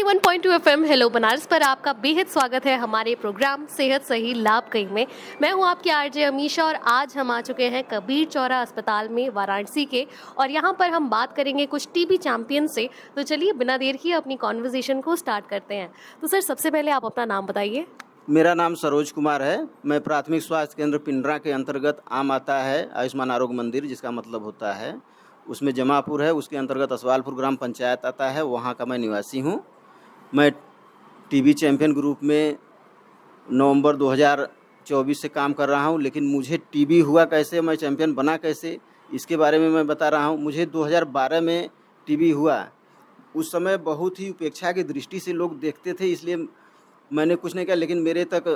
91.2 FM hello Banaras पर आपका बेहद स्वागत है हमारे प्रोग्राम सेहत सही लाभ कहीं में। मैं हूं आपकी आरजे अमीशा और आज हम आ चुके हैं कबीर चौरा अस्पताल में वाराणसी के, और यहां पर हम बात करेंगे कुछ टीबी चैंपियन से। तो चलिए बिना देर किए अपनी कॉन्वर्सेशन को स्टार्ट करते हैं। तो सर, सबसे पहले आप अपना नाम बताइए। मेरा नाम सरोज कुमार है। मैं प्राथमिक स्वास्थ्य केंद्र पिंडरा के अंतर्गत आम आता है आयुष्मान आरोग्य मंदिर, जिसका मतलब होता है उसमें जमापुर है, उसके अंतर्गत असवालपुर ग्राम पंचायत आता है, वहाँ का मैं निवासी हूँ। मैं टीबी चैंपियन ग्रुप में नवंबर 2024 से काम कर रहा हूँ, लेकिन मुझे टीबी हुआ कैसे, मैं चैंपियन बना कैसे, इसके बारे में मैं बता रहा हूँ। मुझे 2012 में टीबी हुआ। उस समय बहुत ही उपेक्षा की दृष्टि से लोग देखते थे, इसलिए मैंने कुछ नहीं किया। लेकिन मेरे तक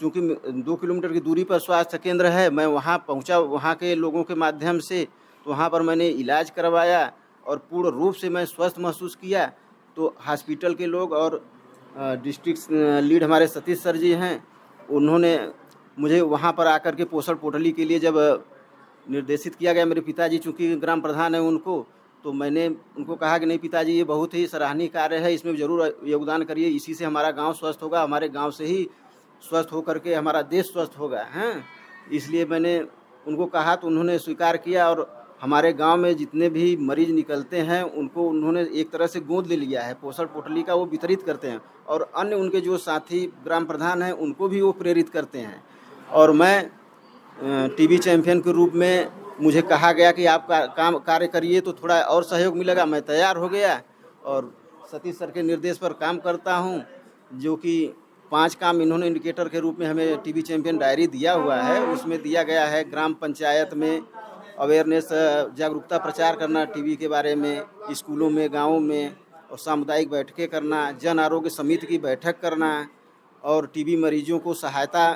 चूँकि 2 किलोमीटर की दूरी पर स्वास्थ्य केंद्र है, मैं वहाँ पहुँचा, वहाँ के लोगों के माध्यम से। तो वहाँ पर मैंने इलाज करवाया और पूर्ण रूप से मैं स्वस्थ महसूस किया। तो हॉस्पिटल के लोग और डिस्ट्रिक्ट लीड हमारे सतीश सर जी हैं, उन्होंने मुझे वहाँ पर आकर के पोषण पोटली के लिए जब निर्देशित किया गया, मेरे पिताजी चूँकि ग्राम प्रधान हैं उनको, तो मैंने उनको कहा कि नहीं पिताजी, ये बहुत ही सराहनीय कार्य है, इसमें ज़रूर योगदान करिए, इसी से हमारा गांव स्वस्थ होगा, हमारे गांव से ही स्वस्थ होकर के हमारा देश स्वस्थ होगा। हैं, इसलिए मैंने उनको कहा तो उन्होंने स्वीकार किया और हमारे गांव में जितने भी मरीज निकलते हैं उनको उन्होंने एक तरह से गोद ले लिया है। पोषण पोटली का वो वितरित करते हैं और अन्य उनके जो साथी ग्राम प्रधान हैं उनको भी वो प्रेरित करते हैं। और मैं टीबी चैंपियन के रूप में मुझे कहा गया कि आप काम कार्य करिए तो थोड़ा और सहयोग मिलेगा। मैं तैयार हो गया और सतीश सर के निर्देश पर काम करता हूं, जो कि 5 काम इन्होंने इंडिकेटर के रूप में हमें टीबी चैंपियन डायरी दिया हुआ है। उसमें दिया गया है ग्राम पंचायत में अवेयरनेस, जागरूकता प्रचार करना टीबी के बारे में, स्कूलों में, गाँवों में, और सामुदायिक बैठकें करना, जन आरोग्य समिति की बैठक करना, और टीबी मरीजों को सहायता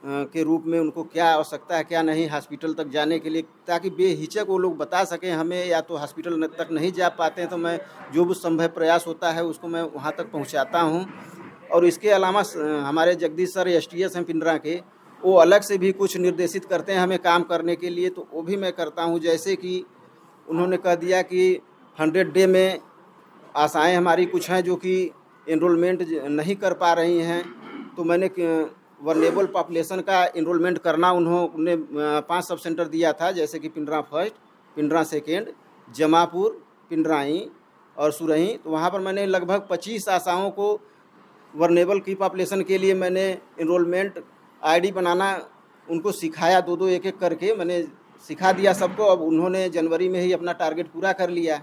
के रूप में उनको क्या आवश्यकता है क्या नहीं हॉस्पिटल तक जाने के लिए, ताकि बेहिचक वो लोग बता सकें हमें, या तो हॉस्पिटल तक नहीं जा पाते हैं तो मैं जो भी संभव प्रयास होता है उसको मैं वहाँ तक पहुँचाता हूँ। और इसके अलावा हमारे जगदीश सर एसटीएस हैं पिंडरा के, वो अलग से भी कुछ निर्देशित करते हैं हमें काम करने के लिए, तो वो भी मैं करता हूँ। जैसे कि उन्होंने कह दिया कि 100 डे में आशाएं हमारी कुछ हैं जो कि एनरोलमेंट नहीं कर पा रही हैं, तो मैंने वल्नरेबल पॉपुलेशन का एनरोलमेंट करना उन्होंने 5 सब सेंटर दिया था, जैसे कि पिंडरा फर्स्ट, पिंडरा सेकेंड, जमापुर, पिंडराई और सुरही। तो वहाँ पर मैंने लगभग 25 आशाओं को वल्नरेबल की पॉपुलेशन के लिए मैंने एनरोलमेंट आईडी बनाना उनको सिखाया, 2-2 एक-एक करके मैंने सिखा दिया सबको। अब उन्होंने जनवरी में ही अपना टारगेट पूरा कर लिया।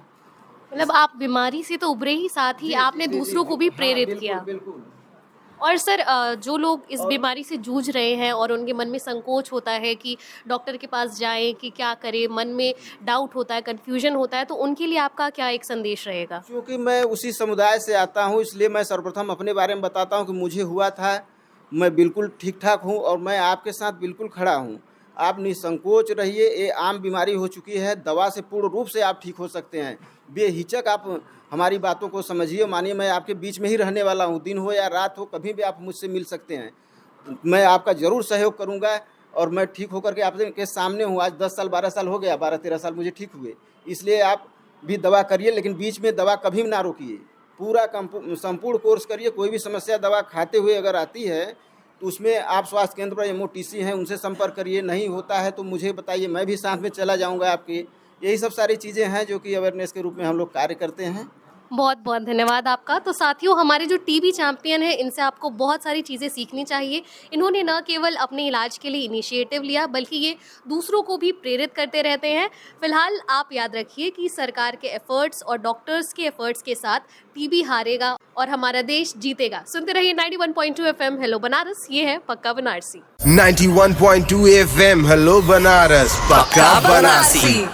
मतलब आप बीमारी से तो उभरे ही, साथ ही आपने दूसरों को भी प्रेरित किया। बिल्कुल। और सर, जो लोग इस बीमारी से जूझ रहे हैं और उनके मन में संकोच होता है कि डॉक्टर के पास जाएं कि क्या करें, मन में डाउट होता है, कन्फ्यूजन होता है, तो उनके लिए आपका क्या एक संदेश रहेगा? क्योंकि मैं उसी समुदाय से आता हूँ, इसलिए मैं सर्वप्रथम अपने बारे में बताता हूँ कि मुझे हुआ था, मैं बिल्कुल ठीक ठाक हूँ और मैं आपके साथ बिल्कुल खड़ा हूँ। आप निसंकोच रहिए, ये आम बीमारी हो चुकी है, दवा से पूर्ण रूप से आप ठीक हो सकते हैं। बेहिचक आप हमारी बातों को समझिए, मानिए मैं आपके बीच में ही रहने वाला हूँ, दिन हो या रात हो, कभी भी आप मुझसे मिल सकते हैं। मैं आपका ज़रूर सहयोग करूँगा और मैं ठीक होकर के आपके सामने हूँ। आज 10 साल 12 साल हो गया, 12-13 साल मुझे ठीक हुए। इसलिए आप भी दवा करिए, लेकिन बीच में दवा कभी ना रोकिए, पूरा संपूर्ण कोर्स करिए। कोई भी समस्या दवा खाते हुए अगर आती है तो उसमें आप स्वास्थ्य केंद्र पर MOTC हैं, उनसे संपर्क करिए। नहीं होता है तो मुझे बताइए, मैं भी साथ में चला जाऊंगा आपके। यही सब सारी चीज़ें हैं जो कि अवेयरनेस के रूप में हम लोग कार्य करते हैं। बहुत बहुत धन्यवाद आपका। तो साथियों, हमारे जो टीबी चैंपियन हैं, इनसे आपको बहुत सारी चीज़ें सीखनी चाहिए। इन्होंने न केवल अपने इलाज के लिए इनिशिएटिव लिया, बल्कि ये दूसरों को भी प्रेरित करते रहते हैं। फिलहाल आप याद रखिए कि सरकार के एफर्ट्स और डॉक्टर्स के एफर्ट्स के साथ टीबी हारेगा और हमारा देश जीतेगा। सुनते रहिए 91.2 एफएम हेलो बनारस। ये है पक्का बनारसी। 91.2 FM हेलो बनारस, पक्का बनारसी।